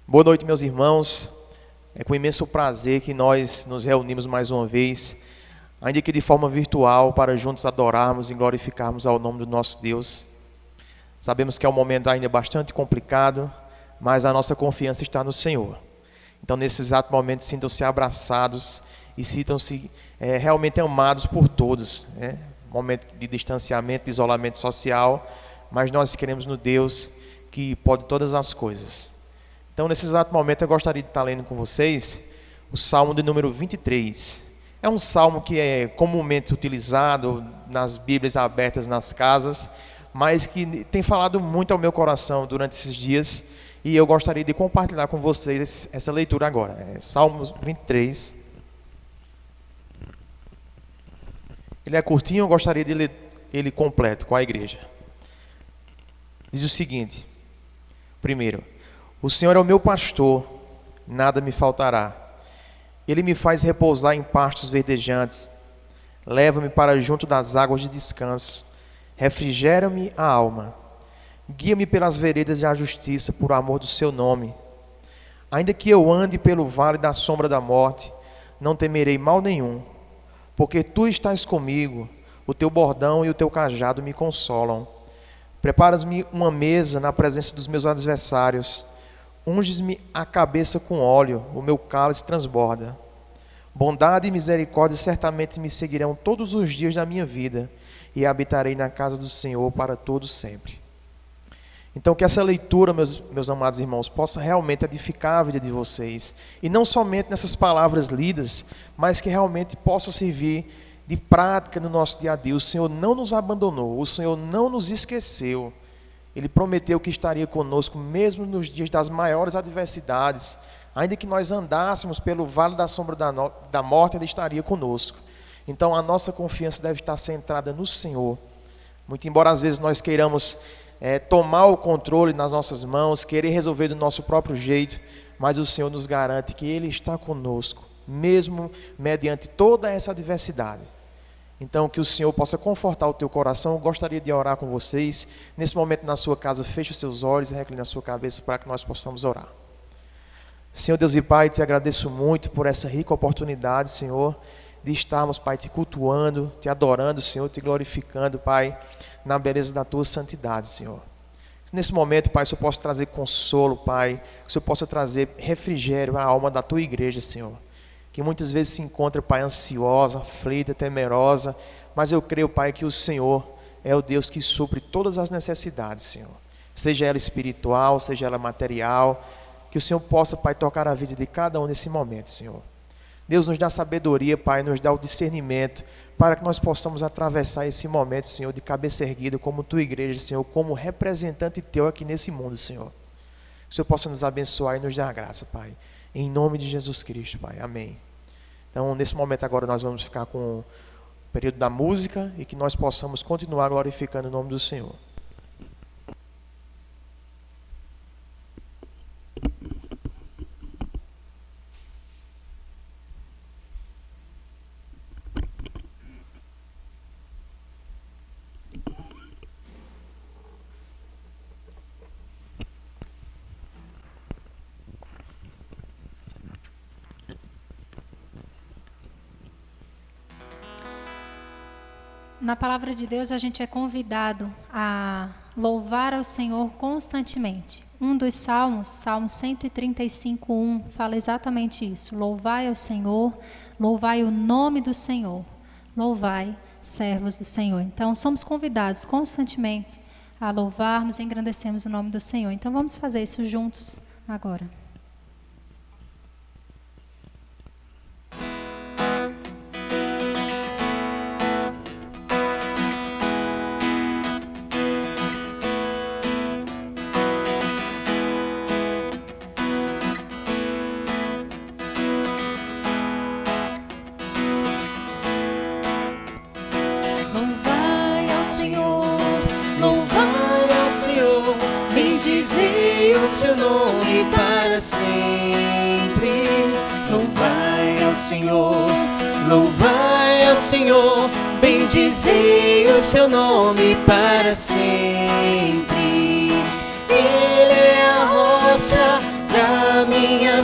Boa noite, meus irmãos. É com imenso prazer que nós nos reunimos mais uma vez, ainda que de forma virtual, para juntos adorarmos e glorificarmos ao nome do nosso Deus. Sabemos que é um momento ainda bastante complicado, mas a nossa confiança está no Senhor. Então, nesse exato momento, sintam-se abraçados e sintam-se realmente amados por todos. Momento de distanciamento, de isolamento social, mas nós queremos no Deus que pode todas as coisas. Então, nesse exato momento, eu gostaria de estar lendo com vocês o Salmo de número 23. É um salmo que é comumente utilizado nas Bíblias abertas nas casas, mas que tem falado muito ao meu coração durante esses dias, e eu gostaria de compartilhar com vocês essa leitura agora. Salmo 23. Ele é curtinho, eu gostaria de ler ele completo com a igreja. Diz o seguinte: primeiro, o Senhor é o meu pastor, nada me faltará. Ele me faz repousar em pastos verdejantes, leva-me para junto das águas de descanso, refrigera-me a alma, guia-me pelas veredas da justiça por amor do seu nome. Ainda que eu ande pelo vale da sombra da morte, não temerei mal nenhum, porque tu estás comigo, o teu bordão e o teu cajado me consolam. Preparas-me uma mesa na presença dos meus adversários, unges-me a cabeça com óleo, o meu cálice transborda. Bondade e misericórdia certamente me seguirão todos os dias da minha vida, e habitarei na casa do Senhor para todos sempre. Então, que essa leitura, meus amados irmãos, possa realmente edificar a vida de vocês. E não somente nessas palavras lidas, mas que realmente possa servir de prática no nosso dia a dia. O Senhor não nos abandonou, o Senhor não nos esqueceu. Ele prometeu que estaria conosco mesmo nos dias das maiores adversidades. Ainda que nós andássemos pelo vale da sombra da morte, Ele estaria conosco. Então a nossa confiança deve estar centrada no Senhor. Muito embora às vezes nós queiramos tomar o controle nas nossas mãos, querer resolver do nosso próprio jeito, mas o Senhor nos garante que Ele está conosco, mesmo mediante toda essa adversidade. Então, que o Senhor possa confortar o teu coração. Eu gostaria de orar com vocês. Nesse momento, na sua casa, feche os seus olhos e recline a sua cabeça para que nós possamos orar. Senhor Deus e Pai, te agradeço muito por essa rica oportunidade, Senhor, de estarmos, Pai, te cultuando, te adorando, Senhor, te glorificando, Pai, na beleza da tua santidade, Senhor. Nesse momento, Pai, que o Senhor possa trazer consolo, Pai, que o Senhor possa trazer refrigério à alma da tua igreja, Senhor, que muitas vezes se encontra, Pai, ansiosa, aflita, temerosa, mas eu creio, Pai, que o Senhor é o Deus que supre todas as necessidades, Senhor, seja ela espiritual, seja ela material, que o Senhor possa, Pai, tocar a vida de cada um nesse momento, Senhor. Deus nos dá sabedoria, Pai, nos dá o discernimento, para que nós possamos atravessar esse momento, Senhor, de cabeça erguida, como tua igreja, Senhor, como representante teu aqui nesse mundo, Senhor. Que o Senhor possa nos abençoar e nos dar graça, Pai. Em nome de Jesus Cristo, Pai. Amém. Então, nesse momento agora nós vamos ficar com o período da música e que nós possamos continuar glorificando o nome do Senhor. Na palavra de Deus, a gente é convidado a louvar ao Senhor constantemente. Um dos salmos, Salmo 135:1, fala exatamente isso. Louvai ao Senhor, louvai o nome do Senhor, louvai, servos do Senhor. Então, somos convidados constantemente a louvarmos e engrandecermos o nome do Senhor. Então, vamos fazer isso juntos agora. Seu nome para sempre. Louvai ao Senhor, louvai ao Senhor, bendizei o seu nome para sempre. Ele é a rocha da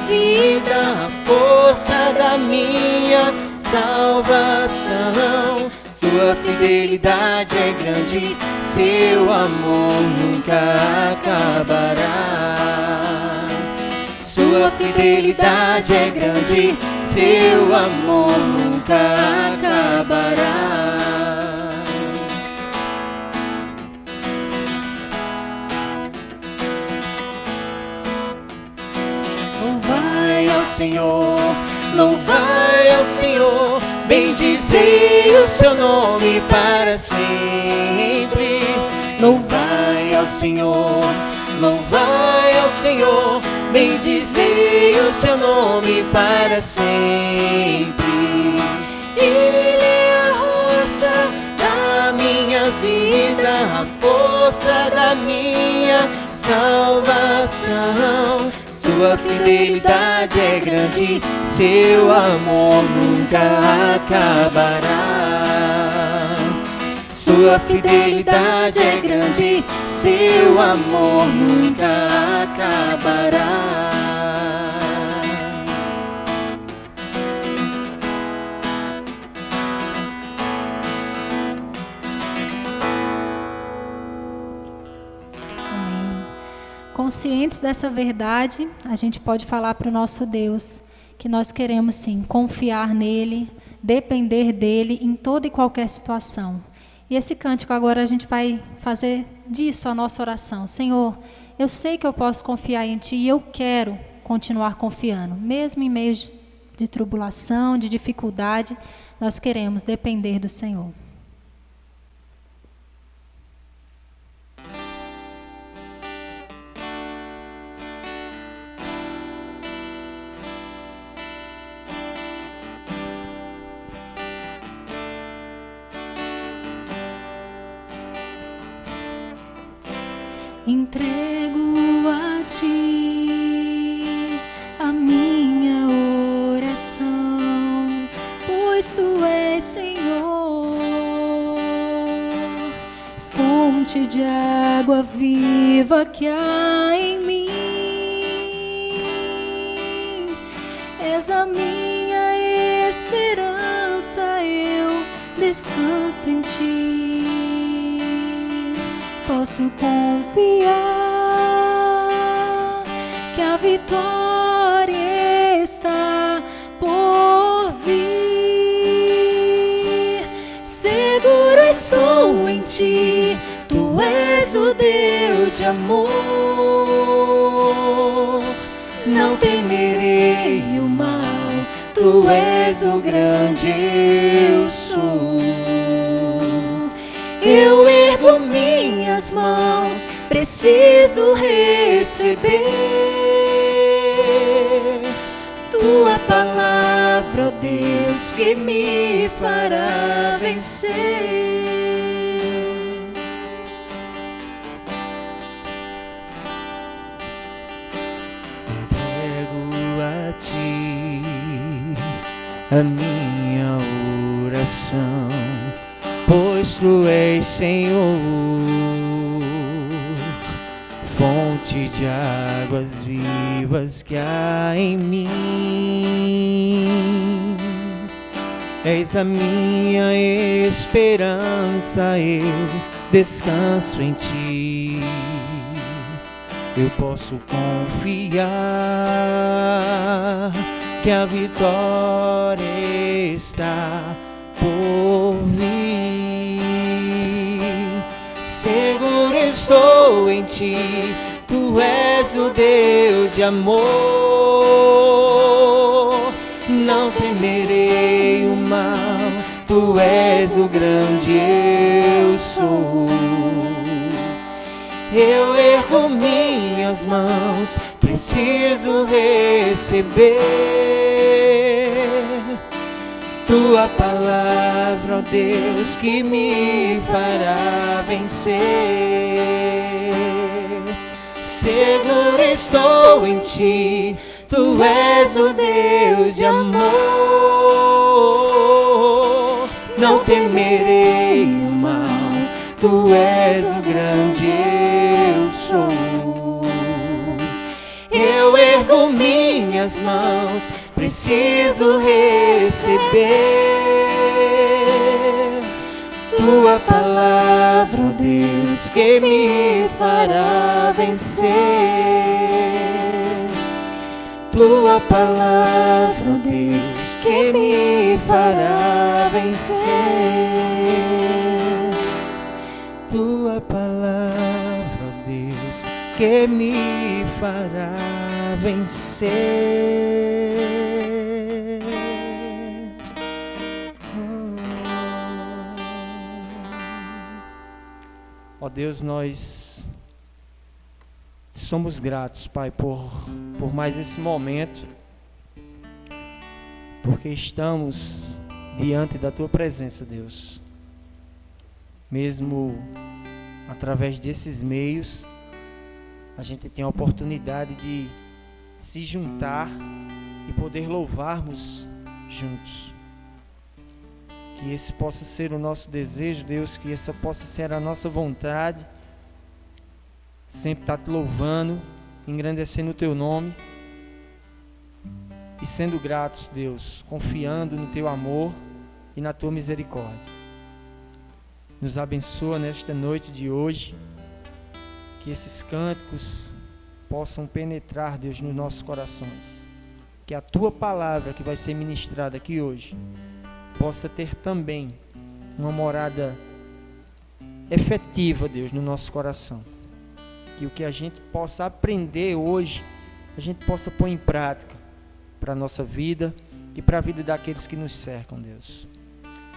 vida, a força da minha salvação. Sua fidelidade é grande, seu amor nunca acabará. Sua fidelidade é grande, seu amor nunca acabará. Louvai ao Senhor, louvai ao Senhor, bendizei o seu nome para sempre. Louvai ao Senhor, louvai ao Senhor, bendizei o seu nome para sempre. Ele é a rocha da minha vida, a força da minha salvação. Sua fidelidade é grande, seu amor nunca acabará. Sua fidelidade é grande, seu amor nunca acabará. Conscientes dessa verdade, a gente pode falar para o nosso Deus que nós queremos sim confiar nele, depender dele em toda e qualquer situação. E esse cântico agora a gente vai fazer disso a nossa oração. Senhor, eu sei que eu posso confiar em ti e eu quero continuar confiando, mesmo em meio de tribulação, de dificuldade, nós queremos depender do Senhor. Entrego a ti a minha oração, pois tu és Senhor, fonte de água viva que há em mim. És a minha esperança, eu descanso em ti. Posso confiar que a vitória está por vir. Seguro estou em ti, tu és o Deus de amor. Não temerei o mal, tu és o grande eu sou. Eu ergo minhas mãos, preciso receber tua palavra, ó Deus, que me fará vencer. Entrego a ti a minha oração, pois tu és Senhor, fonte de águas vivas que há em mim. És a minha esperança, eu descanso em ti. Eu posso confiar que a vitória está por vir. Seguro estou em ti, tu és o Deus de amor. Não temerei o mal, tu és o grande eu sou. Eu ergo minhas mãos, preciso receber tua palavra, ó Deus, que me fará vencer. Seguro estou em ti, tu és o Deus de amor. Não temerei o mal, tu és o grande eu sou. Eu ergo minha minhas mãos, preciso receber tua palavra, ó Deus, que me fará vencer. Tua palavra, ó Deus, que me fará vencer. Tua palavra, ó Deus, que me fará vencer. Ó Deus, nós somos gratos, Pai, por mais esse momento, porque estamos diante da Tua presença, Deus. Mesmo através desses meios, a gente tem a oportunidade de se juntar e poder louvarmos juntos. Que esse possa ser o nosso desejo, Deus, que essa possa ser a nossa vontade. Sempre estar te louvando, engrandecendo o Teu nome e sendo gratos, Deus, confiando no Teu amor e na Tua misericórdia. Nos abençoa nesta noite de hoje, que esses cânticos possam penetrar, Deus, nos nossos corações. Que a Tua palavra que vai ser ministrada aqui hoje possa ter também uma morada efetiva, Deus, no nosso coração. Que o que a gente possa aprender hoje, a gente possa pôr em prática para a nossa vida e para a vida daqueles que nos cercam, Deus.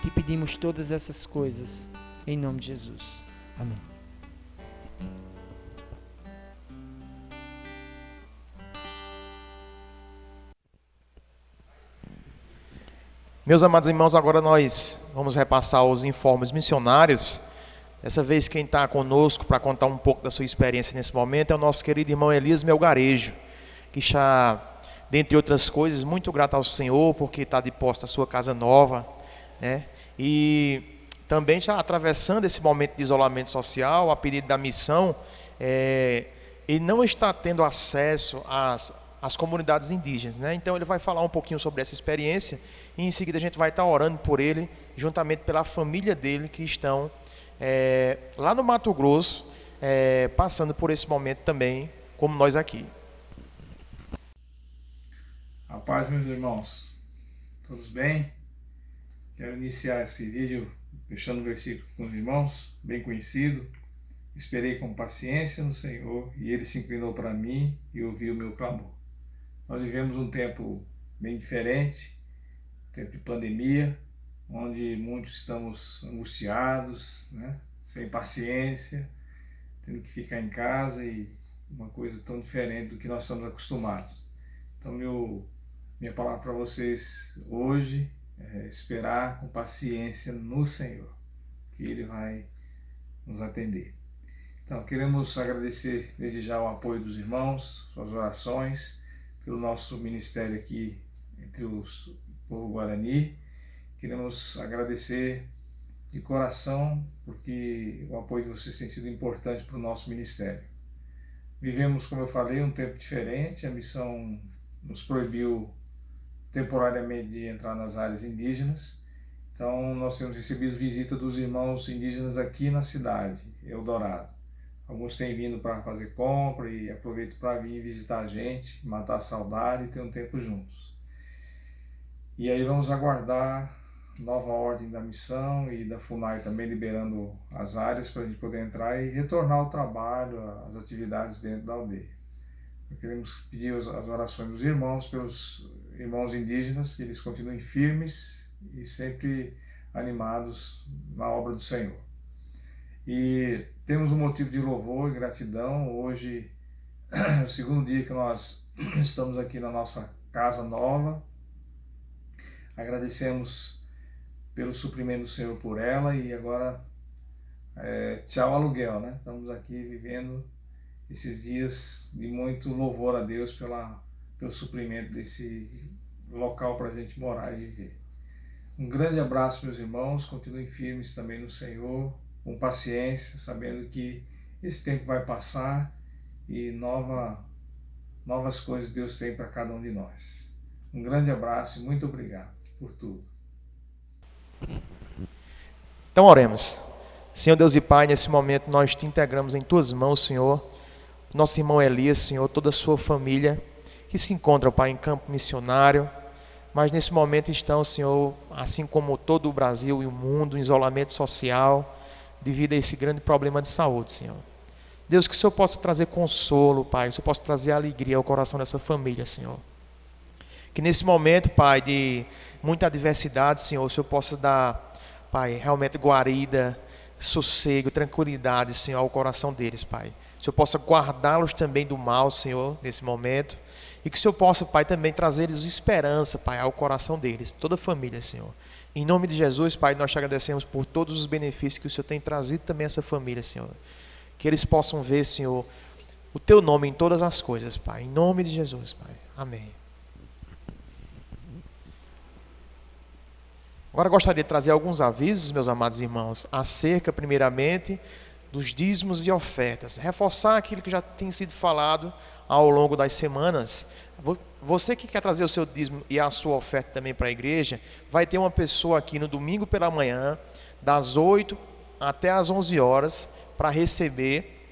Te pedimos todas essas coisas em nome de Jesus. Amém. Meus amados irmãos, agora nós vamos repassar os informes missionários. Dessa vez quem está conosco para contar um pouco da sua experiência nesse momento é o nosso querido irmão Elias Melgarejo, que está, dentre outras coisas, muito grato ao Senhor porque está de posse da sua casa nova, né? E também está atravessando esse momento de isolamento social, a pedido da missão, e não está tendo acesso às comunidades indígenas, né? Então ele vai falar um pouquinho sobre essa experiência e em seguida a gente vai estar orando por ele, juntamente pela família dele que estão lá no Mato Grosso, passando por esse momento também, como nós aqui. A paz, meus irmãos, todos bem? Quero iniciar esse vídeo fechando o versículo com os irmãos, bem conhecido. Esperei com paciência no Senhor e Ele se inclinou para mim e ouviu o meu clamor. Nós vivemos um tempo bem diferente, tempo de pandemia, onde muitos estamos angustiados, né? Sem paciência, tendo que ficar em casa e uma coisa tão diferente do que nós estamos acostumados. Então minha palavra para vocês hoje é esperar com paciência no Senhor, que Ele vai nos atender. Então queremos agradecer desde já o apoio dos irmãos, suas orações, pelo nosso ministério aqui entre os povo Guarani. Queremos agradecer de coração, porque o apoio de vocês tem sido importante para o nosso ministério. Vivemos, como eu falei, um tempo diferente. A missão nos proibiu temporariamente de entrar nas áreas indígenas. Então nós temos recebido visita dos irmãos indígenas aqui na cidade, Eldorado. Alguns têm vindo para fazer compra e aproveitam para vir visitar a gente, matar a saudade e ter um tempo juntos. E aí vamos aguardar nova ordem da missão e da FUNAI também liberando as áreas para a gente poder entrar e retornar ao trabalho, às atividades dentro da aldeia. Queremos pedir as orações dos irmãos, pelos irmãos indígenas, que eles continuem firmes e sempre animados na obra do Senhor. E temos um motivo de louvor e gratidão. Hoje é o segundo dia que nós estamos aqui na nossa casa nova. Agradecemos pelo suprimento do Senhor por ela e agora tchau aluguel, né? Estamos aqui vivendo esses dias de muito louvor a Deus pelo suprimento desse local para a gente morar e viver. Um grande abraço, meus irmãos, continuem firmes também no Senhor, com paciência, sabendo que esse tempo vai passar e novas coisas Deus tem para cada um de nós. Um grande abraço e muito obrigado por tudo. Então oremos. Senhor Deus e Pai, nesse momento nós te integramos em Tuas mãos, Senhor. Nosso irmão Elias, Senhor, toda a sua família que se encontra, Pai, em campo missionário. Mas nesse momento estão, Senhor, assim como todo o Brasil e o mundo, em isolamento social, devido a esse grande problema de saúde, Senhor. Deus, que o Senhor possa trazer consolo, Pai, que o Senhor possa trazer alegria ao coração dessa família, Senhor. Que nesse momento, Pai, de muita adversidade, Senhor, o Senhor possa dar, Pai, realmente guarida, sossego, tranquilidade, Senhor, ao coração deles, Pai. Que o Senhor possa guardá-los também do mal, Senhor, nesse momento. E que o Senhor possa, Pai, também trazer-lhes esperança, Pai, ao coração deles, toda a família, Senhor. Em nome de Jesus, Pai, nós te agradecemos por todos os benefícios que o Senhor tem trazido também a essa família, Senhor. Que eles possam ver, Senhor, o Teu nome em todas as coisas, Pai. Em nome de Jesus, Pai. Amém. Agora gostaria de trazer alguns avisos, meus amados irmãos, acerca, primeiramente, dos dízimos e ofertas. Reforçar aquilo que já tem sido falado ao longo das semanas. Você que quer trazer o seu dízimo e a sua oferta também para a igreja, vai ter uma pessoa aqui no domingo pela manhã, das 8 até as 11 horas, para receber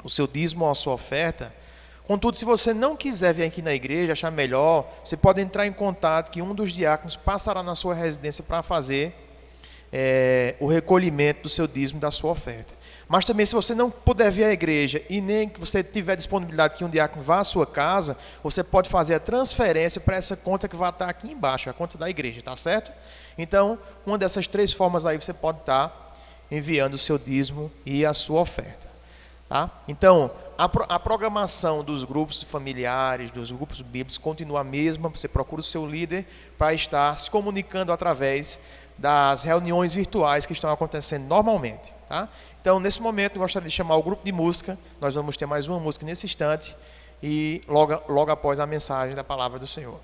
o seu dízimo ou a sua oferta. Contudo, se você não quiser vir aqui na igreja, achar melhor, você pode entrar em contato que um dos diáconos passará na sua residência para fazer o recolhimento do seu dízimo e da sua oferta. Mas também, se você não puder vir à igreja e nem que você tiver disponibilidade que um diácono vá à sua casa, você pode fazer a transferência para essa conta que vai estar aqui embaixo, a conta da igreja, tá certo? Então, uma dessas 3 formas aí você pode estar enviando o seu dízimo e a sua oferta. Tá? Então, a programação dos grupos familiares, dos grupos bíblicos, continua a mesma. Você procura o seu líder para estar se comunicando através das reuniões virtuais que estão acontecendo normalmente. Tá? Então, nesse momento, eu gostaria de chamar o grupo de música. Nós vamos ter mais uma música nesse instante e logo após a mensagem da palavra do Senhor.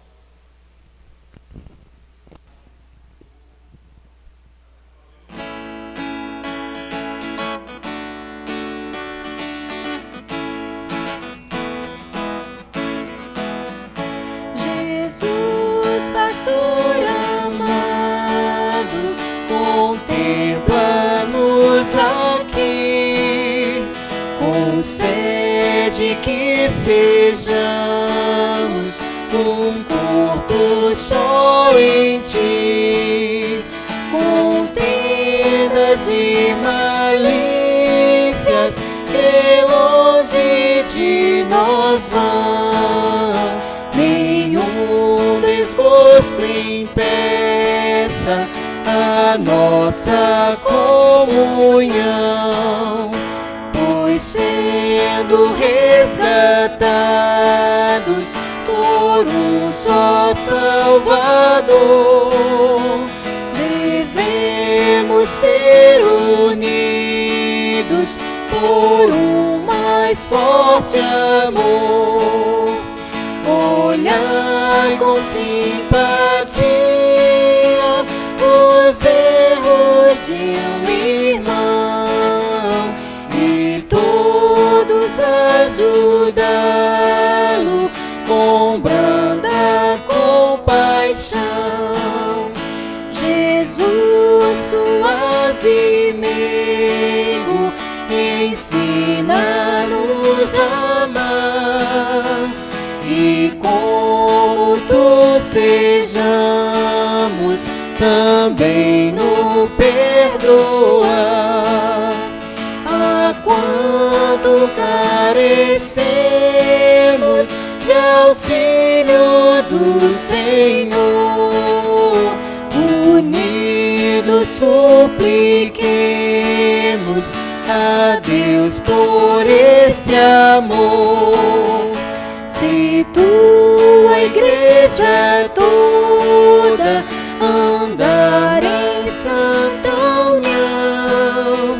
Que sejamos um corpo só em Ti, contendas e malícias que longe de nós vão, nenhum desgosto impeça a nossa comunhão, pois sendo resgatados por um só Salvador, devemos ser unidos por um mais forte amor, olhar com simpatia os erros de um irmão e todos ajudá-lo com branda compaixão. Jesus, suave meigo, ensina-nos a amar e como tu sejamos também no perdoar. A quanto carecemos de auxílio do Senhor, unidos supliquemos a Deus por esse amor. Se tua igreja toda andar em santa união,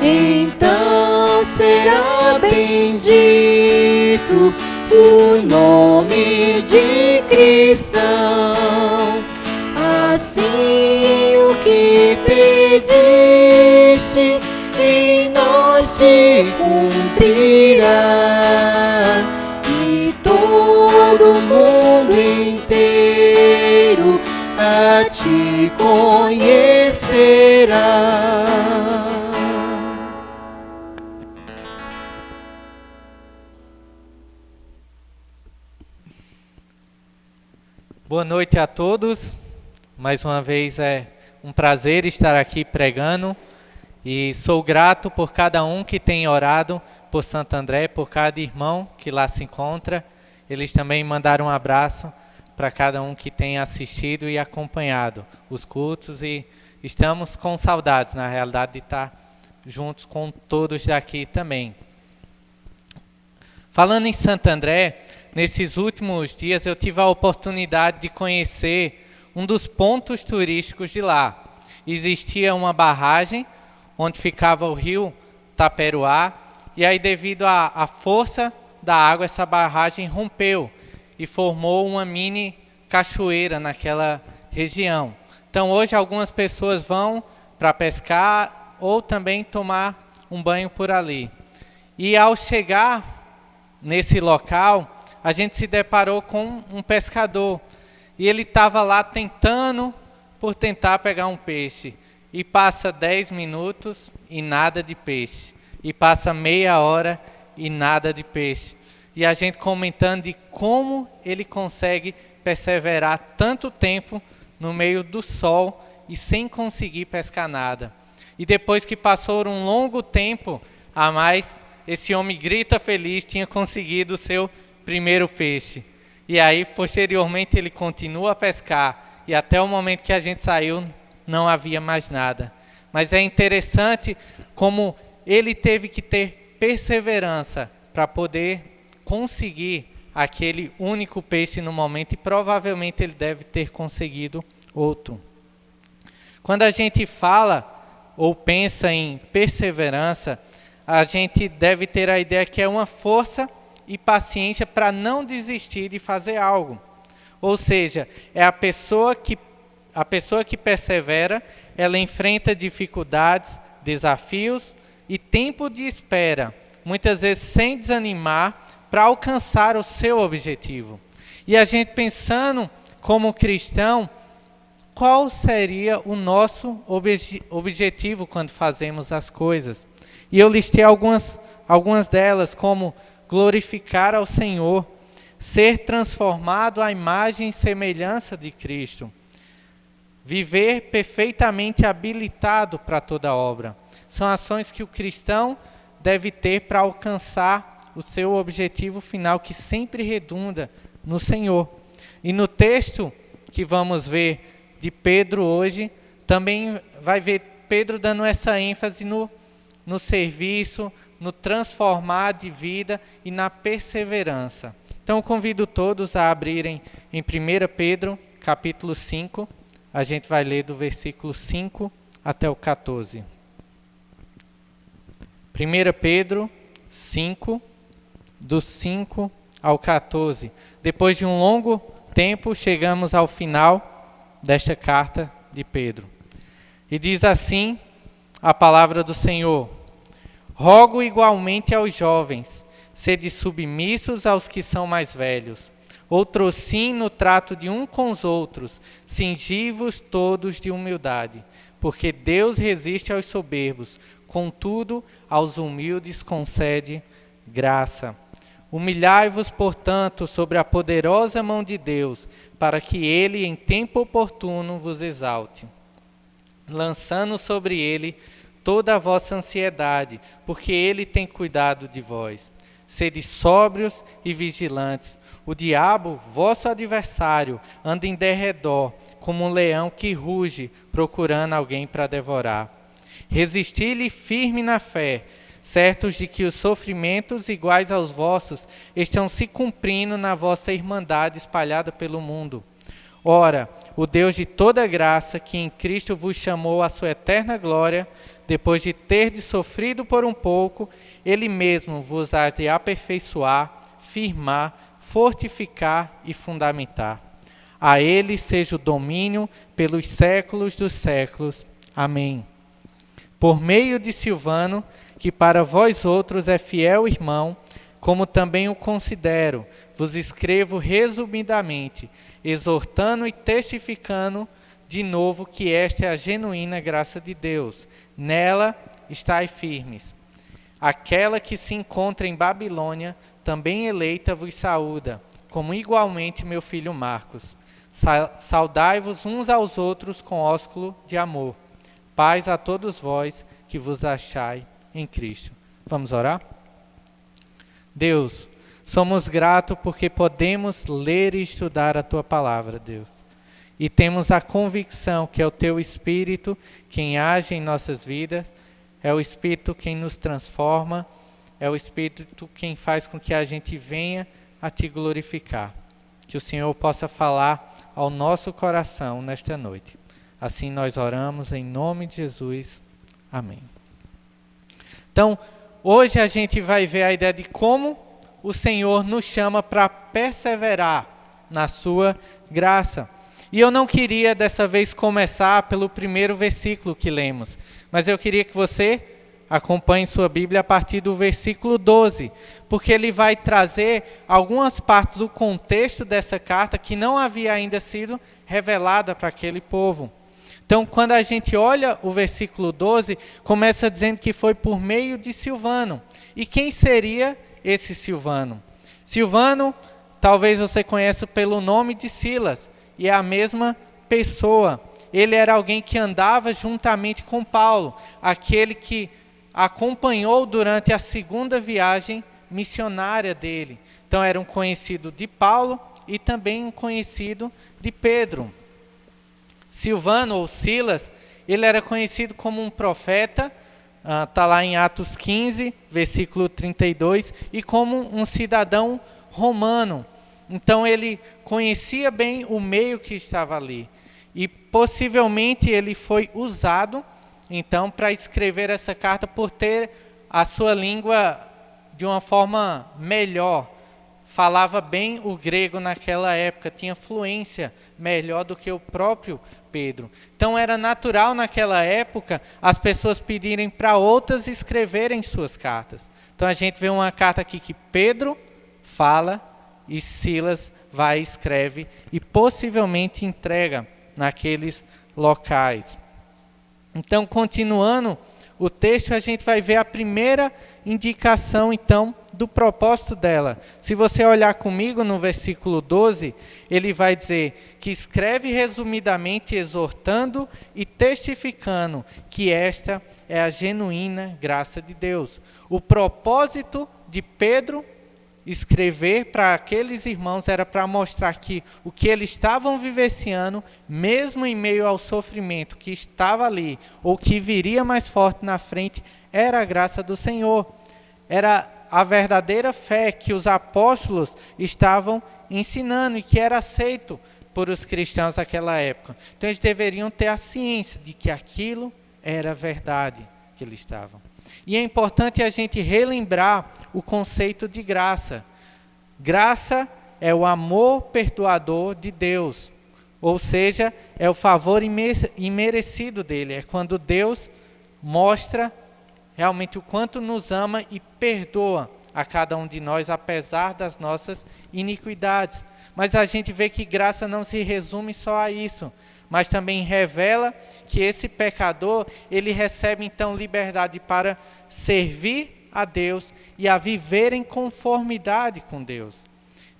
então será bendito o nome de cristão. Assim o que pediste em nós se cumprirá, e todos Boa noite a todos. Mais uma vez é um prazer estar aqui pregando e sou grato por cada um que tem orado por Santo André, por cada irmão que lá se encontra. Eles também mandaram um abraço para cada um que tem assistido e acompanhado os cultos e estamos com saudades, na realidade, de estar juntos com todos daqui também. Falando em Santo André, nesses últimos dias eu tive a oportunidade de conhecer um dos pontos turísticos de lá. Existia uma barragem onde ficava o rio Taperoá e aí devido à força da água essa barragem rompeu e formou uma mini cachoeira naquela região. Então hoje algumas pessoas vão para pescar ou também tomar um banho por ali. E ao chegar nesse local, a gente se deparou com um pescador. E ele estava lá tentando pegar um peixe. E passa 10 minutos e nada de peixe. E passa meia hora e nada de peixe. E a gente comentando de como ele consegue perseverar tanto tempo no meio do sol e sem conseguir pescar nada. E depois que passou um longo tempo a mais, esse homem grita feliz, tinha conseguido o seu primeiro peixe. E aí, posteriormente, ele continua a pescar. E até o momento que a gente saiu, não havia mais nada. Mas é interessante como ele teve que ter perseverança para poder conseguir aquele único peixe no momento. E provavelmente ele deve ter conseguido outro. Quando a gente fala ou pensa em perseverança, a gente deve ter a ideia que é uma força e paciência para não desistir de fazer algo. Ou seja, é a pessoa que persevera, ela enfrenta dificuldades, desafios e tempo de espera, muitas vezes sem desanimar, para alcançar o seu objetivo. E a gente pensando como cristão, qual seria o nosso objetivo quando fazemos as coisas? E eu listei algumas delas, como glorificar ao Senhor, ser transformado à imagem e semelhança de Cristo, viver perfeitamente habilitado para toda obra. São ações que o cristão deve ter para alcançar o seu objetivo final, que sempre redunda no Senhor. E no texto que vamos ver de Pedro hoje, também vai ver Pedro dando essa ênfase no serviço, no transformar de vida e na perseverança. Então eu convido todos a abrirem em 1 Pedro, capítulo 5. A gente vai ler do versículo 5 até o 14. 1 Pedro 5, do 5 ao 14. Depois de um longo tempo, chegamos ao final desta carta de Pedro. E diz assim a palavra do Senhor: rogo igualmente aos jovens, sede submissos aos que são mais velhos. Outrossim no trato de um com os outros, cingivos todos de humildade, porque Deus resiste aos soberbos, contudo aos humildes concede graça. Humilhai-vos, portanto, sobre a poderosa mão de Deus, para que ele em tempo oportuno vos exalte, lançando sobre ele toda a vossa ansiedade, porque ele tem cuidado de vós. Sede sóbrios e vigilantes. O diabo, vosso adversário, anda em derredor, como um leão que ruge, procurando alguém para devorar. Resisti-lhe firme na fé, certos de que os sofrimentos iguais aos vossos estão se cumprindo na vossa irmandade espalhada pelo mundo. Ora, o Deus de toda graça, que em Cristo vos chamou à sua eterna glória, depois de terdes sofrido por um pouco, Ele mesmo vos há de aperfeiçoar, firmar, fortificar e fundamentar. A Ele seja o domínio pelos séculos dos séculos. Amém. Por meio de Silvano, que para vós outros é fiel irmão, como também o considero, vos escrevo resumidamente, exortando e testificando de novo que esta é a genuína graça de Deus. Nela estai firmes. Aquela que se encontra em Babilônia, também eleita, vos saúda, como igualmente meu filho Marcos. Saudai-vos uns aos outros com ósculo de amor. Paz a todos vós que vos achai em Cristo. Vamos orar? Deus, somos gratos porque podemos ler e estudar a Tua Palavra, Deus. E temos a convicção que é o Teu Espírito quem age em nossas vidas, é o Espírito quem nos transforma, é o Espírito quem faz com que a gente venha a Te glorificar. Que o Senhor possa falar ao nosso coração nesta noite. Assim nós oramos em nome de Jesus. Amém. Então, hoje a gente vai ver a ideia de como o Senhor nos chama para perseverar na sua graça. E eu não queria dessa vez começar pelo primeiro versículo que lemos, mas eu queria que você acompanhe sua Bíblia a partir do versículo 12, porque ele vai trazer algumas partes do contexto dessa carta que não havia ainda sido revelada para aquele povo. Então, quando a gente olha o versículo 12, começa dizendo que foi por meio de Silvano. E quem seria esse Silvano? Silvano, talvez você conheça pelo nome de Silas, e é a mesma pessoa. Ele era alguém que andava juntamente com Paulo, aquele que acompanhou durante a segunda viagem missionária dele. Então era um conhecido de Paulo e também um conhecido de Pedro. Silvano ou Silas, ele era conhecido como um profeta, está lá em Atos 15, versículo 32, e como um cidadão romano. Então ele conhecia bem o meio que estava ali. E possivelmente ele foi usado então para escrever essa carta por ter a sua língua de uma forma melhor. Falava bem o grego naquela época, tinha fluência melhor do que o próprio Pedro. Então era natural naquela época as pessoas pedirem para outras escreverem suas cartas. Então a gente vê uma carta aqui que Pedro fala e Silas vai e escreve e possivelmente entrega naqueles locais. Então, continuando o texto, a gente vai ver a primeira indicação, então, do propósito dela. Se você olhar comigo no versículo 12, ele vai dizer que escreve resumidamente exortando e testificando que esta é a genuína graça de Deus. O propósito de Pedro escrever para aqueles irmãos era para mostrar que o que eles estavam vivenciando, mesmo em meio ao sofrimento que estava ali, ou que viria mais forte na frente, era a graça do Senhor. Era a verdadeira fé que os apóstolos estavam ensinando e que era aceito por os cristãos daquela época. Então eles deveriam ter a ciência de que aquilo era verdade que eles estavam. E é importante a gente relembrar o conceito de graça. Graça é o amor perdoador de Deus. Ou seja, é o favor imerecido dele. É quando Deus mostra realmente o quanto nos ama e perdoa a cada um de nós, apesar das nossas iniquidades. Mas a gente vê que graça não se resume só a isso, mas também revela que esse pecador, ele recebe então liberdade para servir a Deus e a viver em conformidade com Deus.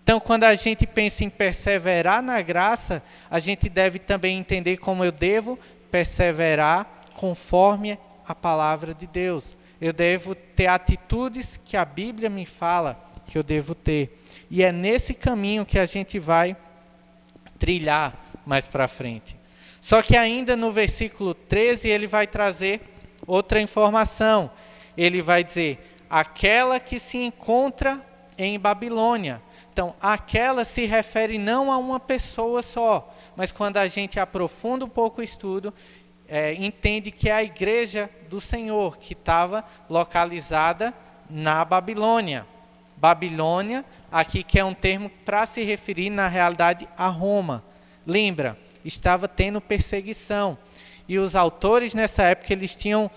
Então, quando a gente pensa em perseverar na graça, a gente deve também entender como eu devo perseverar conforme a palavra de Deus. Eu devo ter atitudes que a Bíblia me fala que eu devo ter. E é nesse caminho que a gente vai trilhar mais para frente. Só que ainda no versículo 13 ele vai trazer outra informação. Ele vai dizer, aquela que se encontra em Babilônia. Então, aquela se refere não a uma pessoa só, mas quando a gente aprofunda um pouco o estudo, entende que é a igreja do Senhor, que estava localizada na Babilônia. Babilônia, aqui que é um termo para se referir na realidade a Roma. Lembra, estava tendo perseguição. E os autores nessa época eles tinham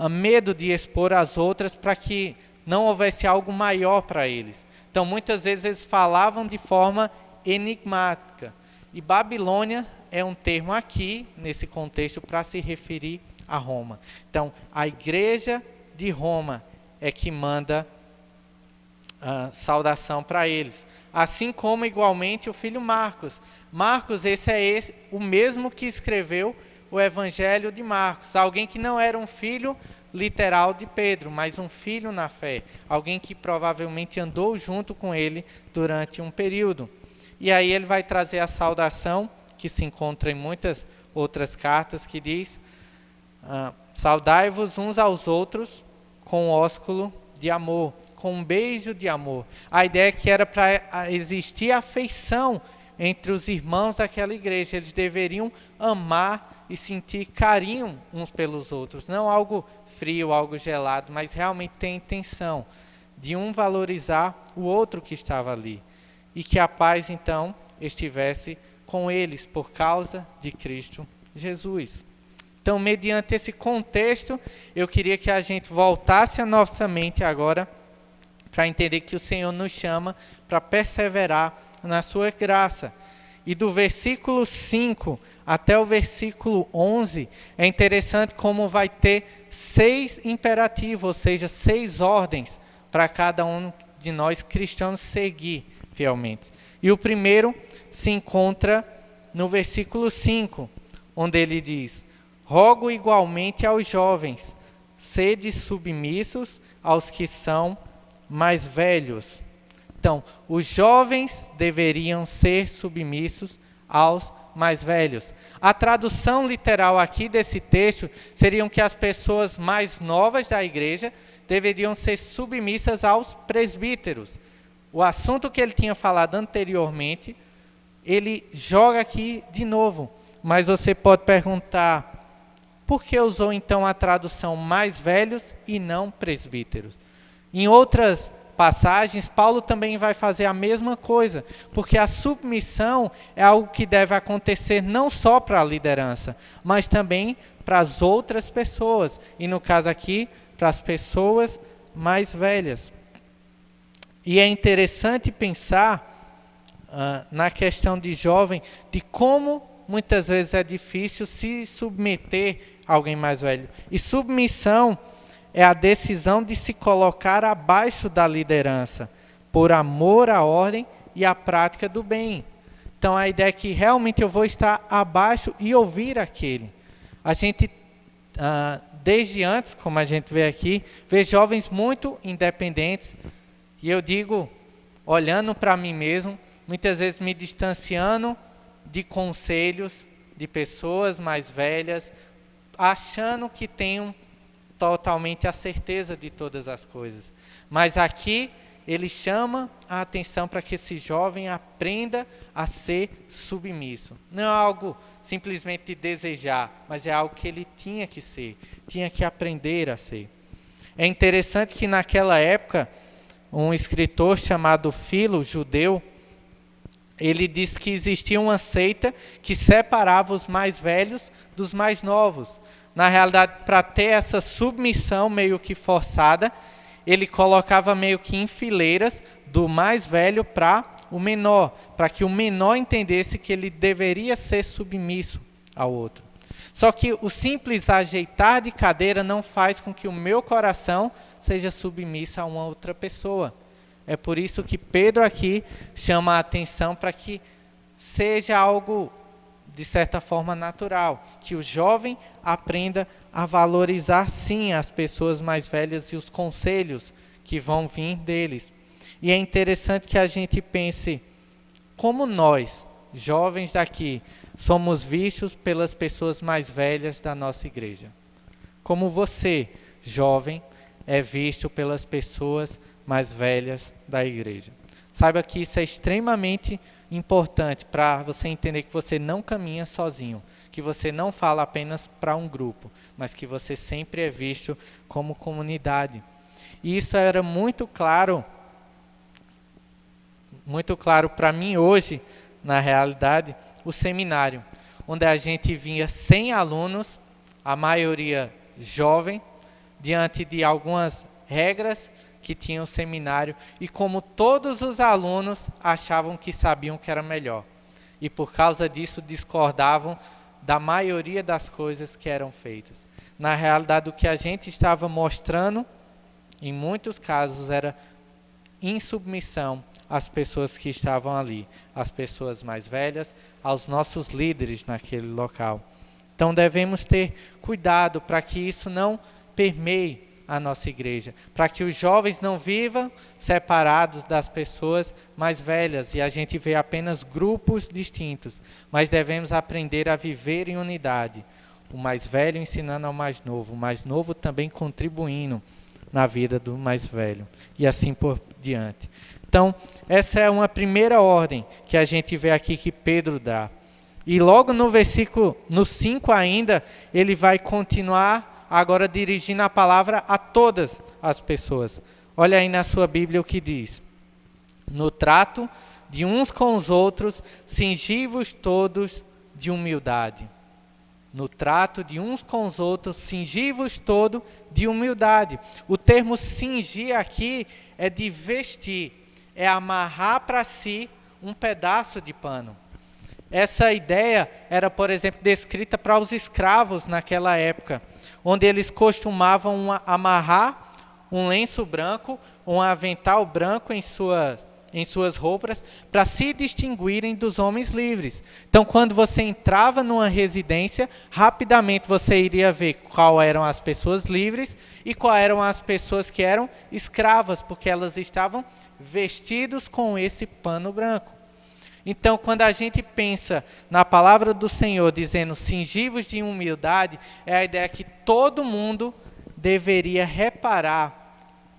medo de expor as outras para que não houvesse algo maior para eles. Então muitas vezes eles falavam de forma enigmática. E Babilônia é um termo aqui, nesse contexto, para se referir a Roma. Então a igreja de Roma é que manda saudação para eles. assim como igualmente o filho Marcos. Marcos, o mesmo que escreveu o Evangelho de Marcos, alguém que não era um filho literal de Pedro, mas um filho na fé, alguém que provavelmente andou junto com ele durante um período. E aí ele vai trazer a saudação, que se encontra em muitas outras cartas, que diz: saudai-vos uns aos outros com um ósculo de amor, com um beijo de amor. A ideia é que era para existir afeição entre os irmãos daquela igreja. Eles deveriam amar e sentir carinho uns pelos outros, não algo frio, algo gelado, mas realmente ter a intenção de um valorizar o outro que estava ali, e que a paz então estivesse com eles por causa de Cristo Jesus. Então, mediante esse contexto, eu queria que a gente voltasse a nossa mente agora para entender que o Senhor nos chama para perseverar na sua graça. E do versículo 5 até o versículo 11, é interessante como vai ter 6 imperativos, ou seja, 6 ordens para cada um de nós cristãos seguir fielmente. E o primeiro se encontra no versículo 5, onde ele diz: rogo igualmente aos jovens, sede submissos aos que são mais velhos. Então, os jovens deveriam ser submissos aos mais velhos. A tradução literal aqui desse texto seriam que as pessoas mais novas da igreja deveriam ser submissas aos presbíteros. O assunto que ele tinha falado anteriormente, ele joga aqui de novo. Mas você pode perguntar: por que usou então a tradução mais velhos e não presbíteros? Em outras passagens, Paulo também vai fazer a mesma coisa, porque a submissão é algo que deve acontecer não só para a liderança, mas também para as outras pessoas, e no caso aqui, para as pessoas mais velhas. E é interessante pensar na questão de jovem, de como muitas vezes é difícil se submeter a alguém mais velho. E submissão é a decisão de se colocar abaixo da liderança, por amor à ordem e à prática do bem. Então a ideia é que realmente eu vou estar abaixo e ouvir aquele. A gente, desde antes, como a gente vê aqui, vê jovens muito independentes. E eu digo, olhando para mim mesmo, muitas vezes me distanciando de conselhos de pessoas mais velhas, achando que tenho totalmente a certeza de todas as coisas. Mas aqui ele chama a atenção para que esse jovem aprenda a ser submisso. Não é algo simplesmente de desejar, mas é algo que ele tinha que ser, tinha que aprender a ser. É interessante que naquela época, um escritor chamado Filo, judeu, ele diz que existia uma seita que separava os mais velhos dos mais novos. Na realidade, para ter essa submissão meio que forçada, ele colocava meio que em fileiras do mais velho para o menor, para que o menor entendesse que ele deveria ser submisso ao outro. Só que o simples ajeitar de cadeira não faz com que o meu coração seja submisso a uma outra pessoa. É por isso que Pedro aqui chama a atenção para que seja algo de certa forma natural, que o jovem aprenda a valorizar sim as pessoas mais velhas e os conselhos que vão vir deles. E é interessante que a gente pense como nós, jovens daqui, somos vistos pelas pessoas mais velhas da nossa igreja. Como você, jovem, é visto pelas pessoas mais velhas da igreja. Saiba que isso é extremamente importante para você entender que você não caminha sozinho, que você não fala apenas para um grupo, mas que você sempre é visto como comunidade. E isso era muito claro para mim hoje, na realidade, o seminário, onde a gente vinha 100 alunos, a maioria jovem, diante de algumas regras que tinha o seminário, e como todos os alunos achavam que sabiam que era melhor, e por causa disso discordavam da maioria das coisas que eram feitas. Na realidade, o que a gente estava mostrando, em muitos casos, era em submissão às pessoas que estavam ali, às pessoas mais velhas, aos nossos líderes naquele local. Então devemos ter cuidado para que isso não permeie a nossa igreja, para que os jovens não vivam separados das pessoas mais velhas e a gente vê apenas grupos distintos, mas devemos aprender a viver em unidade, o mais velho ensinando ao mais novo, o mais novo também contribuindo na vida do mais velho, e assim por diante. Então, essa é uma primeira ordem que a gente vê aqui que Pedro dá. E logo no versículo, no 5 ainda, ele vai continuar agora dirigindo a palavra a todas as pessoas. Olha aí na sua Bíblia o que diz. No trato de uns com os outros, cingi-vos todos de humildade. No trato de uns com os outros, cingi-vos todos de humildade. O termo cingir aqui é de vestir, é amarrar para si um pedaço de pano. Essa ideia era, por exemplo, descrita para os escravos naquela época, onde eles costumavam amarrar um lenço branco, um avental branco em suas roupas, para se distinguirem dos homens livres. Então, quando você entrava numa residência, rapidamente você iria ver qual eram as pessoas livres e quais eram as pessoas que eram escravas, porque elas estavam vestidas com esse pano branco. Então, quando a gente pensa na palavra do Senhor dizendo cingi-vos de humildade, é a ideia que todo mundo deveria reparar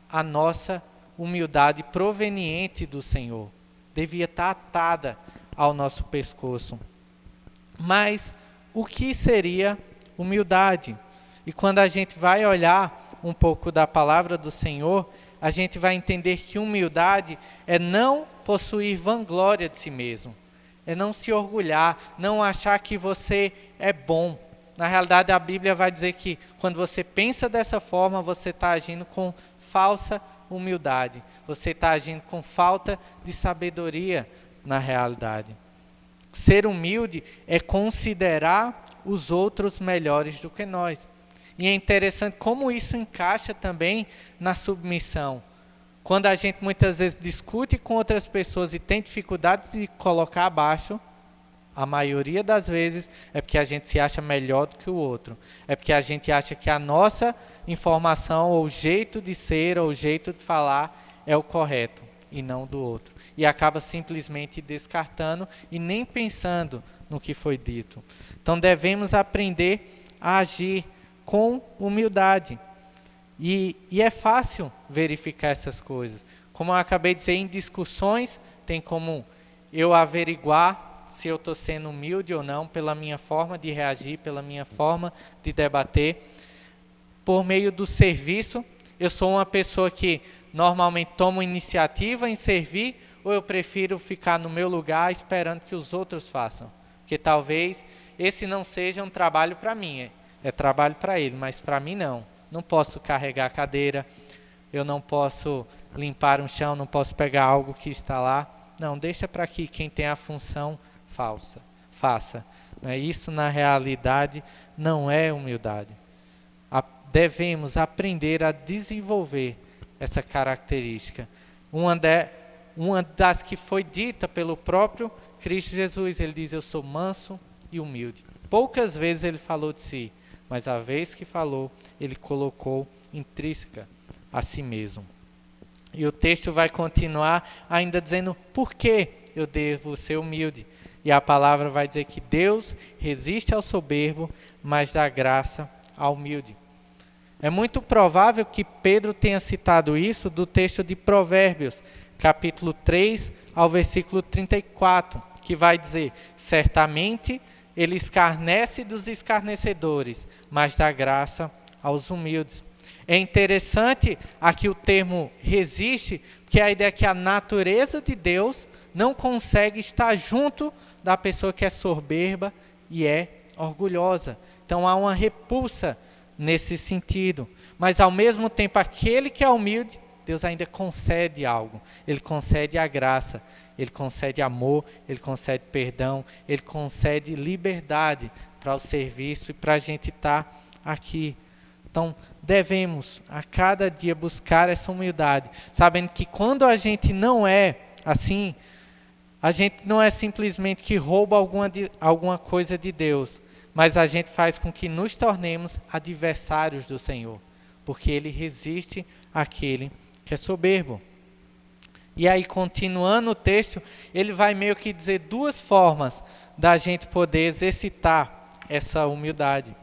a nossa humildade proveniente do Senhor. Devia estar atada ao nosso pescoço. Mas o que seria humildade? E quando a gente vai olhar um pouco da palavra do Senhor, a gente vai entender que humildade é não possuir vanglória de si mesmo. É não se orgulhar, não achar que você é bom. Na realidade, a Bíblia vai dizer que quando você pensa dessa forma, você está agindo com falsa humildade. Você está agindo com falta de sabedoria na realidade. Ser humilde é considerar os outros melhores do que nós. E é interessante como isso encaixa também na submissão. Quando a gente muitas vezes discute com outras pessoas e tem dificuldade de colocar abaixo, a maioria das vezes é porque a gente se acha melhor do que o outro. É porque a gente acha que a nossa informação, ou o jeito de ser, ou o jeito de falar é o correto e não do outro. E acaba simplesmente descartando e nem pensando no que foi dito. Então devemos aprender a agir com humildade. E é fácil verificar essas coisas. Como eu acabei de dizer, em discussões, tem como eu averiguar se eu estou sendo humilde ou não, pela minha forma de reagir, pela minha forma de debater. Por meio do serviço, eu sou uma pessoa que normalmente tomo iniciativa em servir, ou eu prefiro ficar no meu lugar esperando que os outros façam. Porque talvez esse não seja um trabalho para mim, é trabalho para ele, mas para mim não. Não posso carregar a cadeira, eu não posso limpar um chão, não posso pegar algo que está lá. Não, deixa para que quem tem a função faça. Isso na realidade não é humildade. Devemos aprender a desenvolver essa característica. Uma das que foi dita pelo próprio Cristo Jesus, ele diz: eu sou manso e humilde. Poucas vezes ele falou de si, mas a vez que falou, ele colocou intrínseca a si mesmo. E o texto vai continuar ainda dizendo por que eu devo ser humilde. E a palavra vai dizer que Deus resiste ao soberbo, mas dá graça ao humilde. É muito provável que Pedro tenha citado isso do texto de Provérbios, capítulo 3, ao versículo 34, que vai dizer: certamente ele escarnece dos escarnecedores, mas dá graça aos humildes. É interessante aqui o termo resiste, porque a ideia é que a natureza de Deus não consegue estar junto da pessoa que é soberba e é orgulhosa. Então há uma repulsa nesse sentido. Mas ao mesmo tempo, aquele que é humilde, Deus ainda concede algo. Ele concede a graça, Ele concede amor, Ele concede perdão, Ele concede liberdade para o serviço e para a gente estar aqui Então, devemos a cada dia buscar essa humildade, sabendo que quando a gente não é assim, a gente não é simplesmente que rouba alguma coisa de Deus, mas a gente faz com que nos tornemos adversários do Senhor, porque Ele resiste àquele que é soberbo. E aí, continuando o texto, ele vai meio que dizer duas formas da gente poder exercitar essa humildade.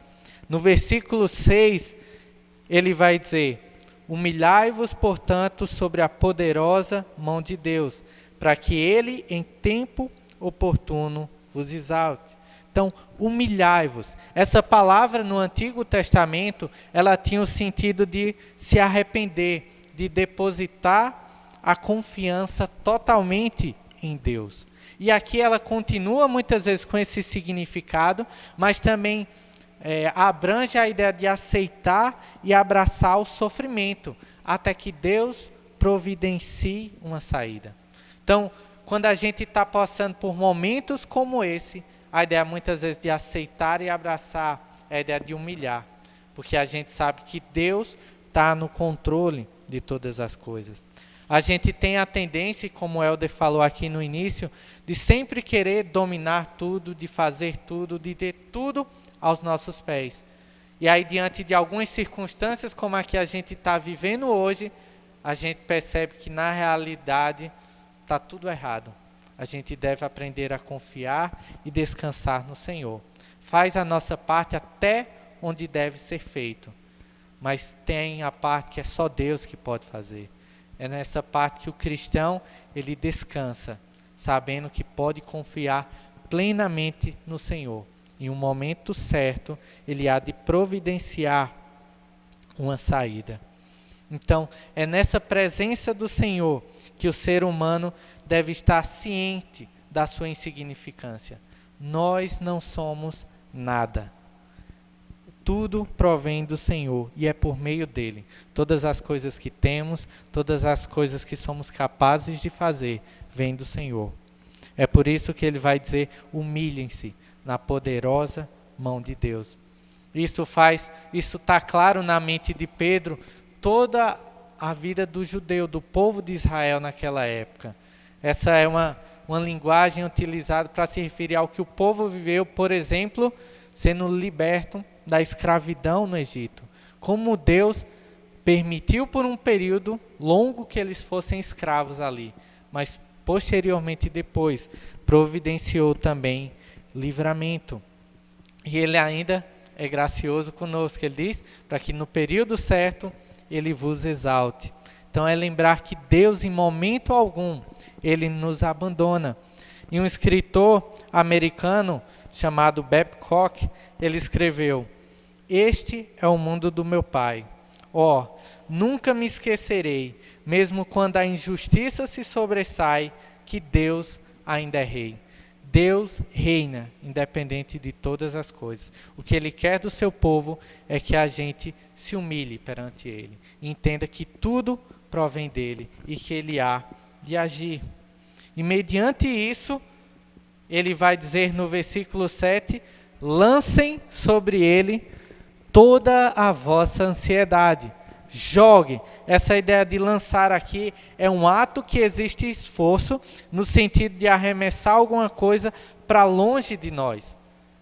No versículo 6, ele vai dizer: humilhai-vos, portanto, sobre a poderosa mão de Deus, para que Ele, em tempo oportuno, vos exalte. Então, humilhai-vos. Essa palavra no Antigo Testamento, ela tinha o sentido de se arrepender, de depositar a confiança totalmente em Deus. E aqui ela continua muitas vezes com esse significado, mas também abrange a ideia de aceitar e abraçar o sofrimento, até que Deus providencie uma saída. Então, quando a gente está passando por momentos como esse, a ideia muitas vezes de aceitar e abraçar é a ideia de humilhar, porque a gente sabe que Deus está no controle de todas as coisas. A gente tem a tendência, como o Helder falou aqui no início, de sempre querer dominar tudo, de fazer tudo, de ter tudo aos nossos pés. E aí, diante de algumas circunstâncias como a que a gente está vivendo hoje, a gente percebe que na realidade está tudo errado. A gente deve aprender a confiar e descansar no Senhor. Faz a nossa parte até onde deve ser feito, mas tem a parte que é só Deus que pode fazer. É nessa parte que o cristão, ele descansa, sabendo que pode confiar plenamente no Senhor. Em um momento certo, Ele há de providenciar uma saída. Então, é nessa presença do Senhor que o ser humano deve estar ciente da sua insignificância. Nós não somos nada. Tudo provém do Senhor e é por meio dele. Todas as coisas que temos, todas as coisas que somos capazes de fazer, vêm do Senhor. É por isso que ele vai dizer: humilhem-se na poderosa mão de Deus. Isso está claro na mente de Pedro, toda a vida do judeu, do povo de Israel naquela época. Essa é uma linguagem utilizada para se referir ao que o povo viveu, por exemplo, sendo liberto da escravidão no Egito. Como Deus permitiu por um período longo que eles fossem escravos ali, mas posteriormente depois providenciou também livramento. E ele ainda é gracioso conosco. Ele diz para que no período certo ele vos exalte. Então é lembrar que Deus em momento algum ele nos abandona. E um escritor americano chamado Babcock, ele escreveu: este é o mundo do meu pai. Nunca me esquecerei, mesmo quando a injustiça se sobressai, que Deus ainda é rei. Deus reina, independente de todas as coisas. O que Ele quer do seu povo é que a gente se humilhe perante Ele. Entenda que tudo provém dEle e que Ele há de agir. E mediante isso, Ele vai dizer no versículo 7, lancem sobre Ele toda a vossa ansiedade. Jogue. Essa ideia de lançar aqui é um ato que existe esforço no sentido de arremessar alguma coisa para longe de nós.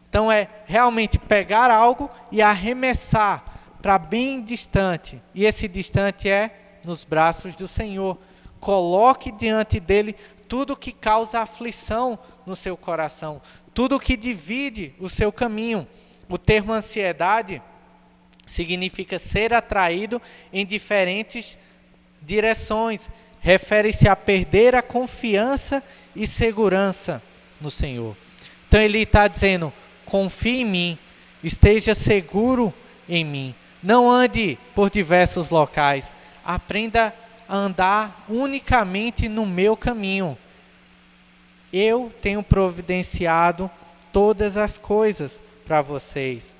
Então é realmente pegar algo e arremessar para bem distante. E esse distante é nos braços do Senhor. Coloque diante dele tudo que causa aflição no seu coração, tudo que divide o seu caminho. O termo ansiedade significa ser atraído em diferentes direções. Refere-se a perder a confiança e segurança no Senhor. Então ele está dizendo: confie em mim, esteja seguro em mim. Não ande por diversos locais. Aprenda a andar unicamente no meu caminho. Eu tenho providenciado todas as coisas para vocês.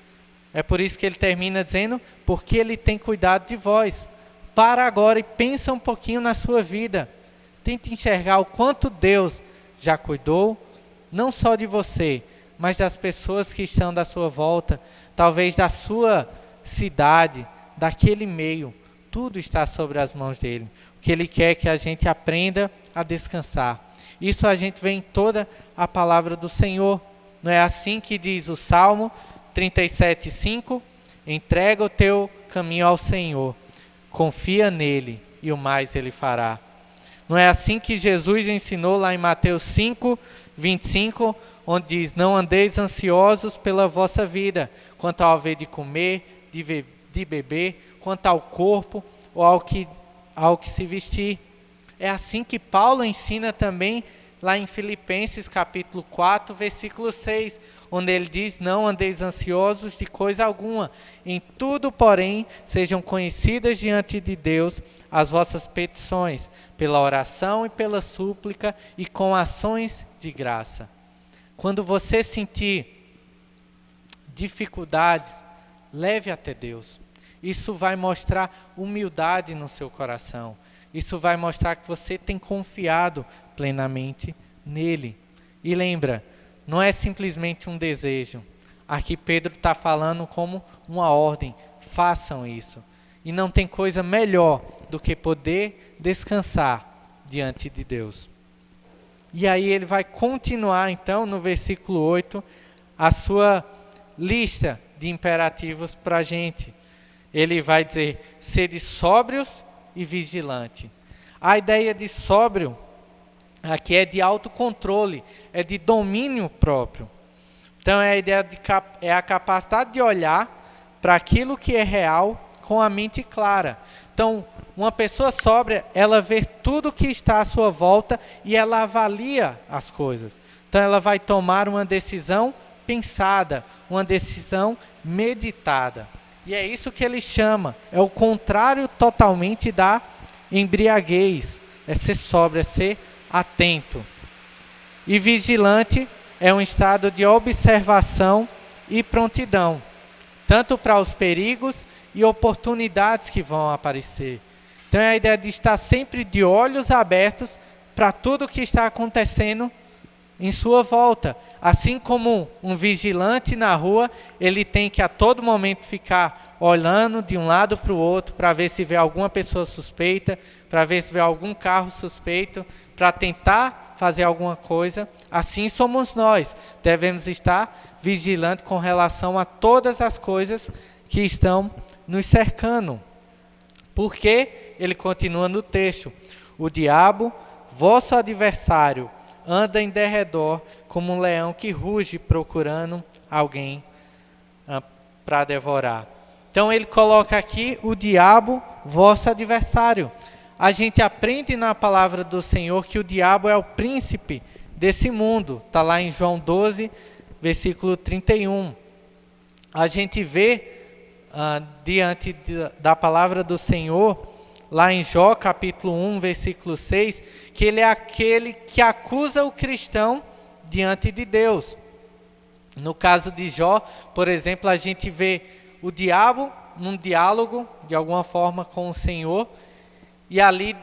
É por isso que ele termina dizendo: porque ele tem cuidado de vós. Para agora e pensa um pouquinho na sua vida. Tente enxergar o quanto Deus já cuidou, não só de você, mas das pessoas que estão da sua volta, talvez da sua cidade, daquele meio. Tudo está sobre as mãos dele. O que ele quer é que a gente aprenda a descansar. Isso a gente vê em toda a palavra do Senhor. Não é assim que diz o Salmo 37:5? Entrega o teu caminho ao Senhor. Confia nele e o mais ele fará. Não é assim que Jesus ensinou lá em Mateus 5:25, onde diz: não andeis ansiosos pela vossa vida, quanto ao haver de comer, de beber, quanto ao corpo ou ao que se vestir. É assim que Paulo ensina também lá em Filipenses capítulo 4, versículo 6, onde ele diz: não andeis ansiosos de coisa alguma, em tudo, porém, sejam conhecidas diante de Deus as vossas petições, pela oração e pela súplica e com ações de graça. Quando você sentir dificuldades, leve até Deus. Isso vai mostrar humildade no seu coração. Isso vai mostrar que você tem confiado plenamente nele. E lembra, não é simplesmente um desejo. Aqui Pedro está falando como uma ordem. Façam isso. E não tem coisa melhor do que poder descansar diante de Deus. E aí ele vai continuar então no versículo 8 a sua lista de imperativos para a gente. Ele vai dizer: sede sóbrios e vigilante. A ideia de sóbrio aqui é de autocontrole, é de domínio próprio. Então é a ideia é a capacidade de olhar para aquilo que é real com a mente clara. Então, uma pessoa sóbria, ela vê tudo que está à sua volta e ela avalia as coisas. Então ela vai tomar uma decisão pensada, uma decisão meditada. E é isso que ele chama, é o contrário totalmente da embriaguez. É ser sóbrio, é ser atento. E vigilante é um estado de observação e prontidão, tanto para os perigos e oportunidades que vão aparecer. Então é a ideia de estar sempre de olhos abertos para tudo o que está acontecendo em sua volta. Assim como um vigilante na rua, ele tem que a todo momento ficar olhando de um lado para o outro para ver se vê alguma pessoa suspeita, para ver se vê algum carro suspeito, para tentar fazer alguma coisa. Assim somos nós. Devemos estar vigilantes com relação a todas as coisas que estão nos cercando. Porque ele continua no texto: o diabo, vosso adversário, anda em derredor como um leão que ruge procurando alguém para devorar. Então ele coloca aqui o diabo, vosso adversário. A gente aprende na palavra do Senhor que o diabo é o príncipe desse mundo. Está lá em João 12, versículo 31. A gente vê diante da palavra do Senhor, lá em Jó capítulo 1, versículo 6, que ele é aquele que acusa o cristão diante de Deus. No caso de Jó, por exemplo, a gente vê o diabo num diálogo, de alguma forma, com o Senhor, e ali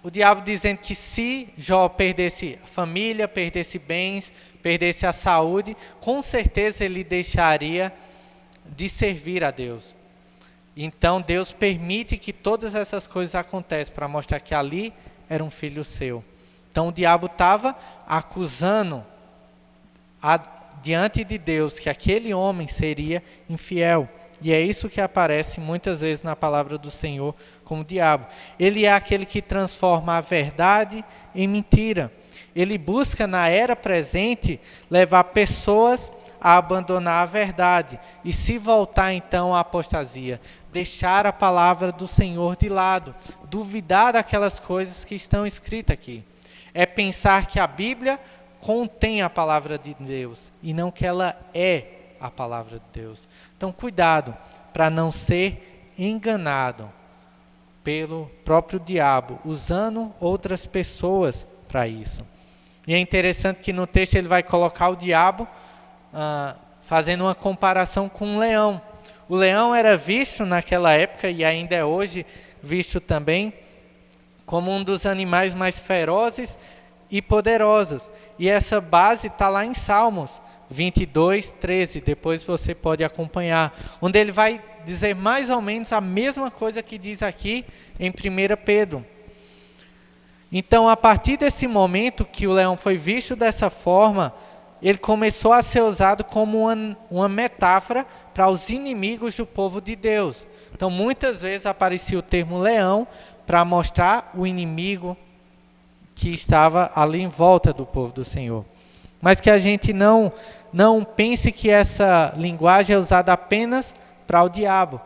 o diabo dizendo que se Jó perdesse a família, perdesse bens, perdesse a saúde, com certeza ele deixaria de servir a Deus. Então Deus permite que todas essas coisas aconteçam para mostrar que ali era um filho seu. Então o diabo estava acusando diante de Deus que aquele homem seria infiel. E é isso que aparece muitas vezes na palavra do Senhor como diabo. Ele é aquele que transforma a verdade em mentira. Ele busca na era presente levar pessoas a abandonar a verdade e se voltar então à apostasia, deixar a palavra do Senhor de lado, duvidar daquelas coisas que estão escritas aqui. É pensar que a Bíblia contém a palavra de Deus e não que ela é a palavra de Deus. Então cuidado para não ser enganado pelo próprio diabo, usando outras pessoas para isso. E é interessante que no texto ele vai colocar o diabo fazendo uma comparação com um leão. O leão era visto naquela época, e ainda é hoje visto também, como um dos animais mais ferozes e poderosos. E essa base está lá em Salmos 22, 13. Depois você pode acompanhar, onde ele vai dizer mais ou menos a mesma coisa que diz aqui em 1 Pedro. Então, a partir desse momento que o leão foi visto dessa forma, ele começou a ser usado como uma metáfora para os inimigos do povo de Deus. Então, muitas vezes aparecia o termo leão para mostrar o inimigo que estava ali em volta do povo do Senhor. Mas que a gente não pense que essa linguagem é usada apenas para o diabo.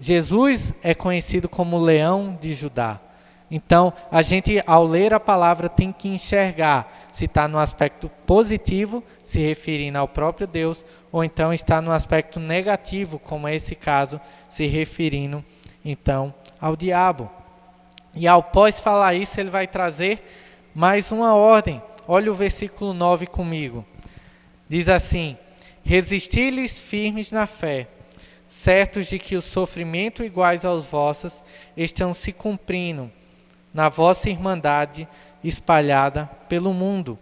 Jesus é conhecido como leão de Judá. Então, a gente, ao ler a palavra, tem que enxergar se está no aspecto positivo, se referindo ao próprio Deus, ou então está no aspecto negativo, como é esse caso, se referindo, então, ao diabo. E após falar isso, ele vai trazer mais uma ordem. Olha o versículo 9 comigo. Diz assim: resisti-lhes firmes na fé, certos de que os sofrimentos iguais aos vossos estão se cumprindo na vossa irmandade espalhada pelo mundo.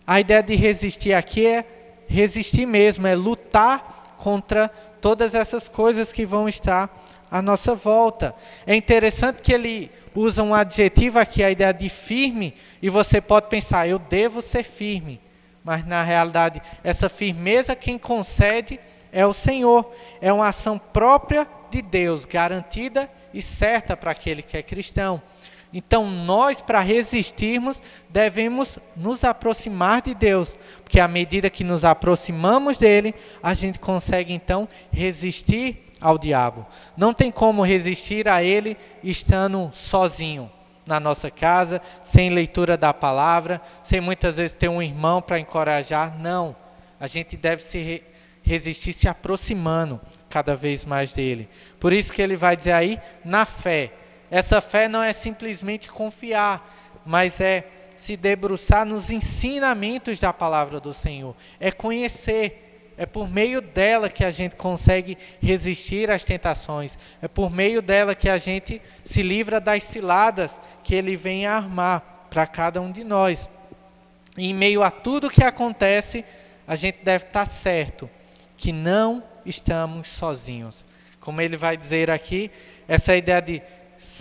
A ideia de resistir aqui é resistir mesmo, é lutar contra todas essas coisas que vão estar à nossa volta. É interessante que ele usa um adjetivo aqui, a ideia de firme, e você pode pensar, eu devo ser firme. Mas na realidade, essa firmeza quem concede é o Senhor. É uma ação própria de Deus, garantida e certa para aquele que é cristão. Então nós, para resistirmos, devemos nos aproximar de Deus, porque à medida que nos aproximamos dele, a gente consegue então resistir ao diabo. Não tem como resistir a ele estando sozinho na nossa casa, sem leitura da palavra, sem muitas vezes ter um irmão para encorajar. Não, a gente deve se resistir se aproximando cada vez mais dele. Por isso que ele vai dizer aí, na fé. Essa fé não é simplesmente confiar, mas é se debruçar nos ensinamentos da palavra do Senhor. É conhecer. É por meio dela que a gente consegue resistir às tentações. É por meio dela que a gente se livra das ciladas que ele vem a armar para cada um de nós. E em meio a tudo que acontece, a gente deve estar certo que não estamos sozinhos. Como ele vai dizer aqui, essa ideia de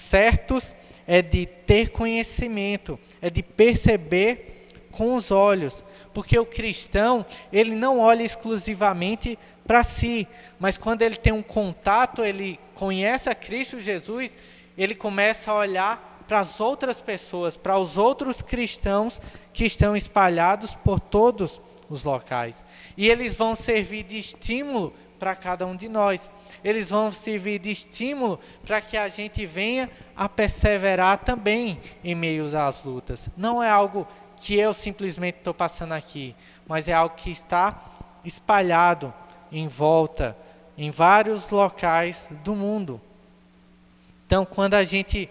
certos é de ter conhecimento, é de perceber com os olhos. Porque o cristão, ele não olha exclusivamente para si, mas quando ele tem um contato, ele conhece a Cristo Jesus, ele começa a olhar para as outras pessoas, para os outros cristãos que estão espalhados por todos os locais. E eles vão servir de estímulo para cada um de nós. Eles vão servir de estímulo para que a gente venha a perseverar também em meio às lutas. Não é algo que eu simplesmente estou passando aqui, mas é algo que está espalhado em volta, em vários locais do mundo. Então, quando a gente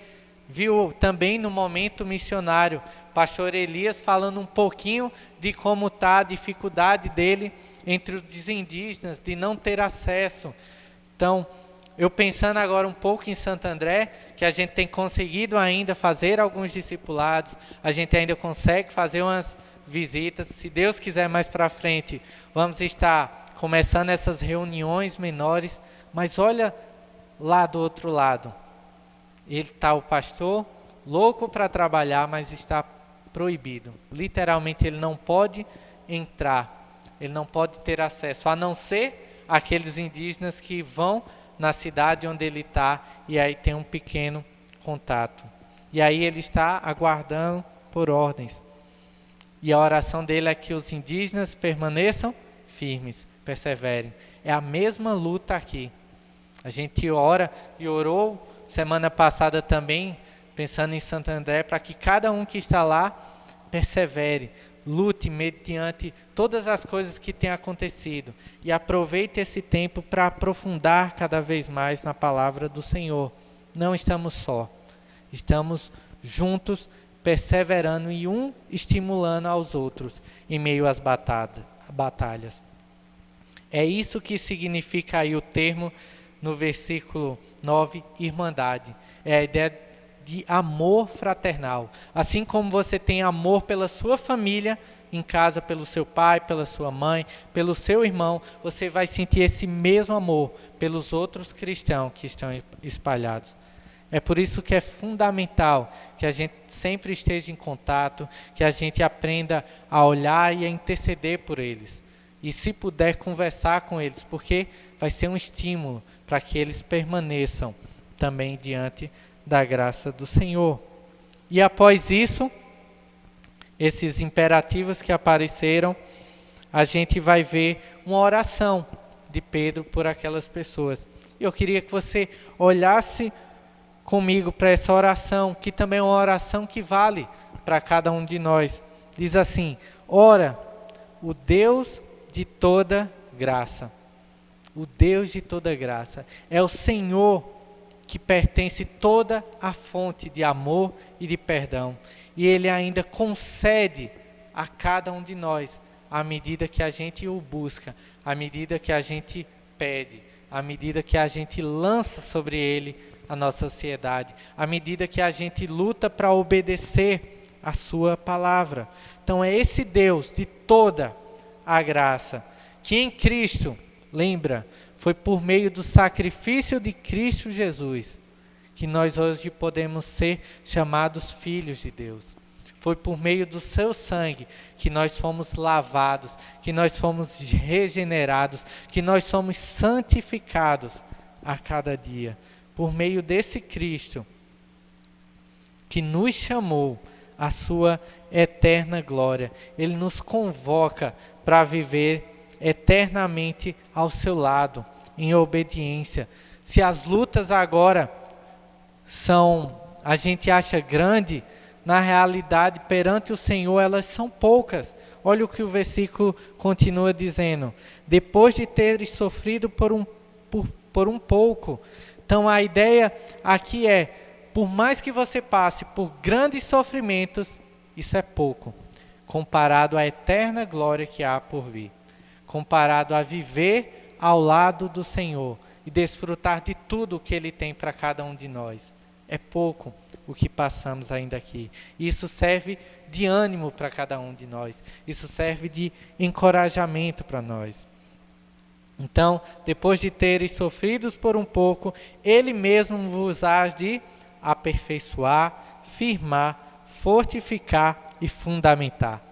viu também no momento missionário, pastor Elias falando um pouquinho de como está a dificuldade dele entre os indígenas, de não ter acesso. Então, eu pensando agora um pouco em Santo André, que a gente tem conseguido ainda fazer alguns discipulados, a gente ainda consegue fazer umas visitas. Se Deus quiser mais para frente, vamos estar começando essas reuniões menores. Mas olha lá do outro lado. Ele está o pastor, louco para trabalhar, mas está proibido. Literalmente ele não pode entrar, ele não pode ter acesso, a não ser aqueles indígenas que vão na cidade onde ele está, e aí tem um pequeno contato. E aí ele está aguardando por ordens. E a oração dele é que os indígenas permaneçam firmes, perseverem. É a mesma luta aqui. A gente ora e orou semana passada também, pensando em Santo André, para que cada um que está lá persevere, lute mediante todas as coisas que têm acontecido e aproveite esse tempo para aprofundar cada vez mais na palavra do Senhor. Não estamos só, estamos juntos, perseverando e um estimulando aos outros em meio às batalhas. É isso que significa aí o termo no versículo 9, irmandade. É a ideia de amor fraternal. Assim como você tem amor pela sua família, em casa pelo seu pai, pela sua mãe, pelo seu irmão, você vai sentir esse mesmo amor pelos outros cristãos que estão espalhados. É por isso que é fundamental que a gente sempre esteja em contato, que a gente aprenda a olhar e a interceder por eles. E se puder conversar com eles, porque vai ser um estímulo para que eles permaneçam também diante da graça do Senhor. E após isso, esses imperativos que apareceram, a gente vai ver uma oração de Pedro por aquelas pessoas. Eu queria que você olhasse comigo para essa oração, que também é uma oração que vale para cada um de nós. Diz assim: ora, o Deus de toda graça. O Deus de toda graça. É o Senhor que pertence toda a fonte de amor e de perdão. E Ele ainda concede a cada um de nós, à medida que a gente o busca, à medida que a gente pede, à medida que a gente lança sobre Ele a nossa ansiedade, à medida que a gente luta para obedecer a sua palavra. Então é esse Deus de toda a graça, que em Cristo, lembra, foi por meio do sacrifício de Cristo Jesus, que nós hoje podemos ser chamados filhos de Deus. Foi por meio do seu sangue que nós fomos lavados, que nós fomos regenerados, que nós somos santificados a cada dia. Por meio desse Cristo, que nos chamou à sua eterna glória. Ele nos convoca para viver eternamente ao seu lado, em obediência. Se as lutas agora a gente acha grande, na realidade, perante o Senhor, elas são poucas. Olha o que o versículo continua dizendo: depois de teres sofrido por um pouco. Então a ideia aqui é, por mais que você passe por grandes sofrimentos, isso é pouco, comparado à eterna glória que há por vir. Comparado a viver ao lado do Senhor e desfrutar de tudo o que Ele tem para cada um de nós. É pouco o que passamos ainda aqui. Isso serve de ânimo para cada um de nós. Isso serve de encorajamento para nós. Então, depois de teres sofrido por um pouco, Ele mesmo vos há de aperfeiçoar, firmar, fortificar e fundamentar.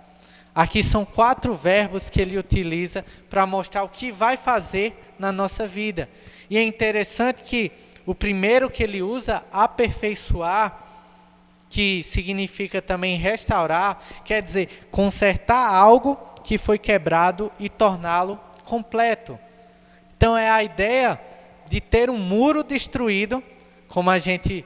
Aqui são 4 verbos que ele utiliza para mostrar o que vai fazer na nossa vida. E é interessante que o primeiro que ele usa, aperfeiçoar, que significa também restaurar, quer dizer, consertar algo que foi quebrado e torná-lo completo. Então é a ideia de ter um muro destruído, como a gente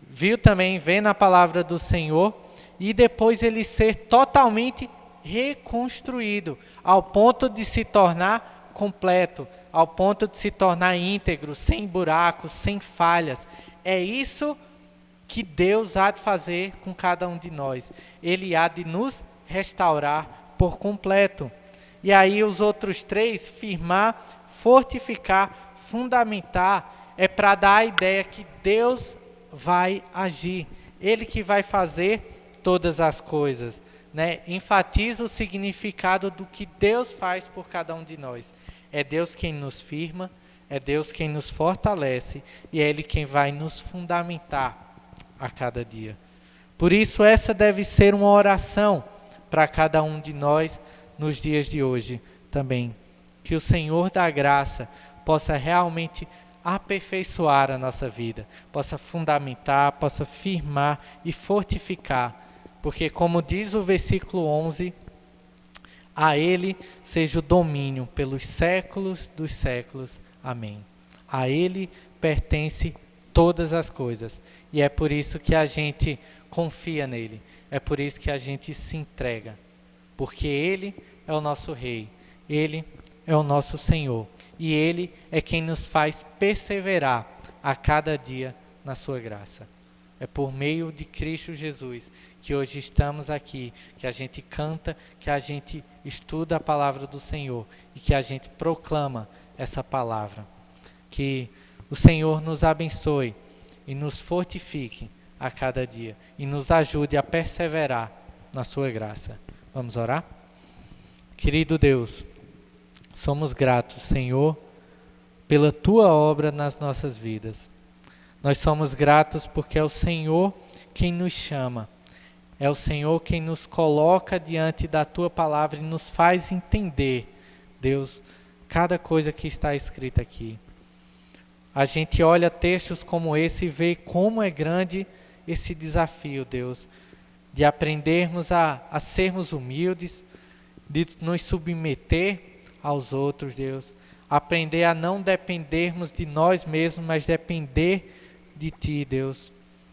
viu também, vê na palavra do Senhor, e depois ele ser totalmente reconstruído, ao ponto de se tornar completo, ao ponto de se tornar íntegro, sem buracos, sem falhas. É isso que Deus há de fazer com cada um de nós. Ele há de nos restaurar por completo. E aí os outros 3, firmar, fortificar, fundamentar, é para dar a ideia que Deus vai agir. Ele que vai fazer todas as coisas. Enfatiza o significado do que Deus faz por cada um de nós. É Deus quem nos firma, é Deus quem nos fortalece e é Ele quem vai nos fundamentar a cada dia. Por isso essa deve ser uma oração para cada um de nós nos dias de hoje também. Que o Senhor da graça possa realmente aperfeiçoar a nossa vida, possa fundamentar, possa firmar e fortificar. Porque, como diz o versículo 11, a Ele seja o domínio pelos séculos dos séculos. Amém. A Ele pertence todas as coisas. E é por isso que a gente confia nele. É por isso que a gente se entrega. Porque Ele é o nosso Rei. Ele é o nosso Senhor. E Ele é quem nos faz perseverar a cada dia na sua graça. É por meio de Cristo Jesus que hoje estamos aqui, que a gente canta, que a gente estuda a palavra do Senhor e que a gente proclama essa palavra. Que o Senhor nos abençoe e nos fortifique a cada dia e nos ajude a perseverar na sua graça. Vamos orar? Querido Deus, somos gratos, Senhor, pela Tua obra nas nossas vidas. Nós somos gratos porque é o Senhor quem nos chama. É o Senhor quem nos coloca diante da Tua palavra e nos faz entender, Deus, cada coisa que está escrita aqui. A gente olha textos como esse e vê como é grande esse desafio, Deus, de aprendermos a sermos humildes, de nos submeter aos outros, Deus. Aprender a não dependermos de nós mesmos, mas depender de Ti, Deus.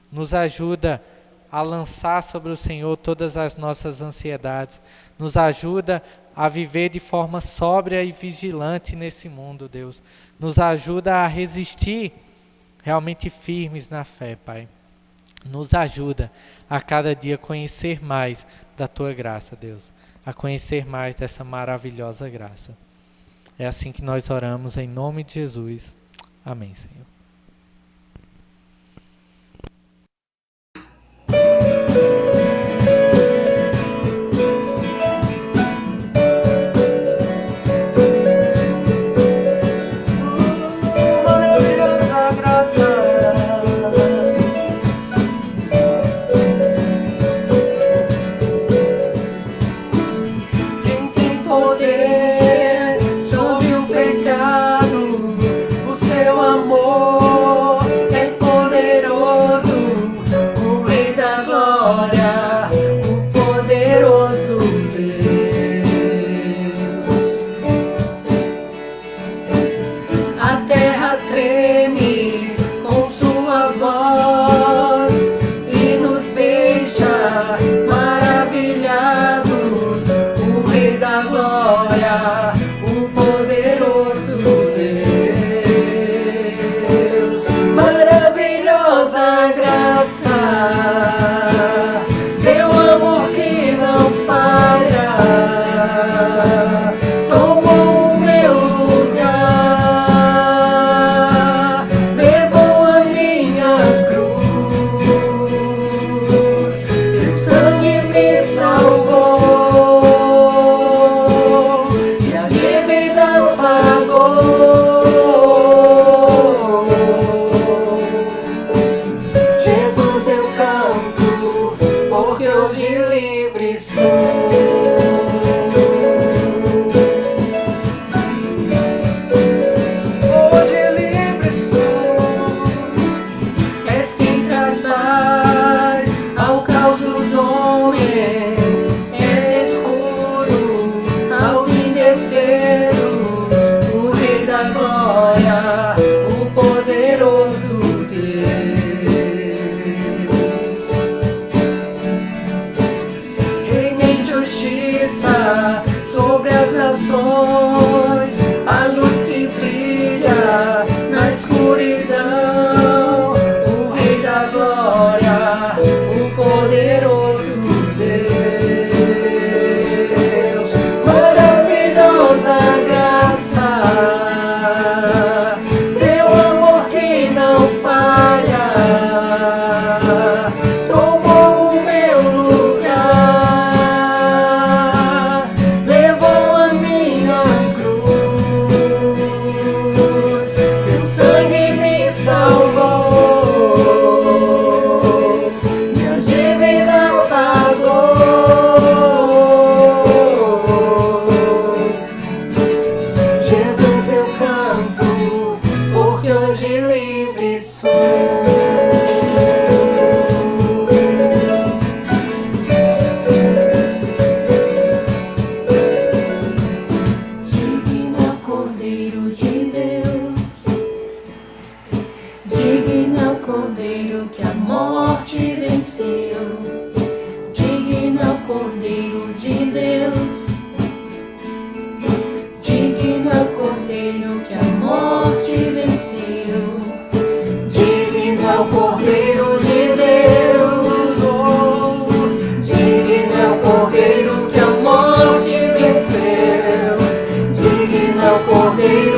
Nos ajuda a lançar sobre o Senhor todas as nossas ansiedades. Nos ajuda a viver de forma sóbria e vigilante nesse mundo, Deus. Nos ajuda a resistir realmente firmes na fé, Pai. Nos ajuda a cada dia conhecer mais da Tua graça, Deus. A conhecer mais dessa maravilhosa graça. É assim que nós oramos em nome de Jesus. Amém, Senhor. Cordeiro